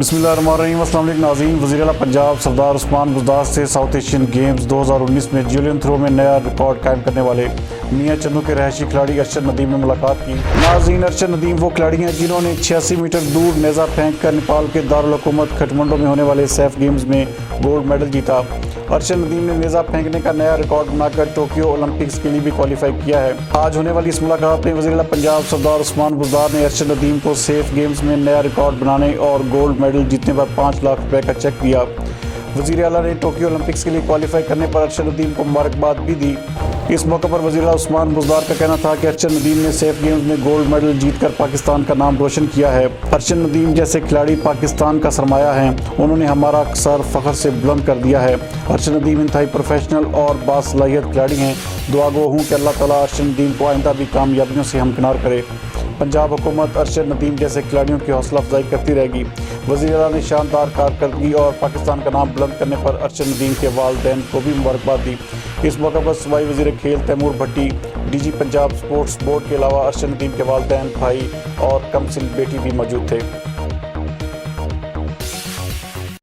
बिस्मिल्लाहिर्रहमानिर्रहीम। अस्सलाम वालेकुम नाज़रीन। वज़ीर आला पंजाब सरदार उस्मान बुज़दार से साउथ एशियन गेम्स 2019 में जैवलिन थ्रो में नया रिकॉर्ड कायम करने वाले मियां चंदू के रहायशी खिलाड़ी अरशद नदीम ने मुलाकात की। नाज़रीन, अरशद नदीम वो खिलाड़ी हैं जिन्होंने 86 मीटर दूर नेज़ा फेंक कर नेपाल के दारुल हुकूमत काठमांडू में होने वाले सैफ गेम्स में गोल्ड मेडल जीता। अरशद नदीम ने नेज़ा फेंकने का नया रिकॉर्ड बनाकर टोक्यो ओलंपिक्स के लिए भी क्वालिफाई किया है। आज होने वाली इस मुलाकात में वज़ीर आला पंजाब सरदार उस्मान बुज़दार ने अरशद नदीम को सैफ गेम्स में नया रिकॉर्ड बनाने और गोल्ड मेडल जीतने पर 5 लाख रुपए का चेक दिया। वज़ीर आला ने टोक्यो ओलंपिक्स के लिए क्वालिफाई करने पर अरशद नदीम को मुबारकबाद भी दी। इस मौके पर वज़ीर आला उस्मान बुज़दार का कहना था कि अरशद नदीम ने सैफ गेम्स में गोल्ड मेडल जीतकर पाकिस्तान का नाम रोशन किया है। अरशद नदीम जैसे खिलाड़ी पाकिस्तान का सरमाया हैं, उन्होंने हमारा सर फ़ख्र से बुलंद कर दिया है। अरशद नदीम इंतहाई प्रोफेशनल और बासलाहियत खिलाड़ी हैं। दुआ गो हूँ कि अल्लाह ताला अरशद नदीम को आइंदा भी कामयाबियों से हमकिनार करे। पंजाब हुकूमत अरशद नदीम जैसे खिलाड़ियों की हौसला अफजाई करती रहेगी। वज़ीर आला ने शानदार कारकर्दगी और पाकिस्तान का नाम बुलंद करने पर अरशद नदीम के वालिदैन को भी मुबारकबाद दी। इस मौके पर सूबाई वज़ीर खेल तैमूर भट्टी, डीजी पंजाब स्पोर्ट्स बोर्ड के अलावा अरशद नदीम के वालिदैन, भाई और कमसिन बेटी भी मौजूद थे।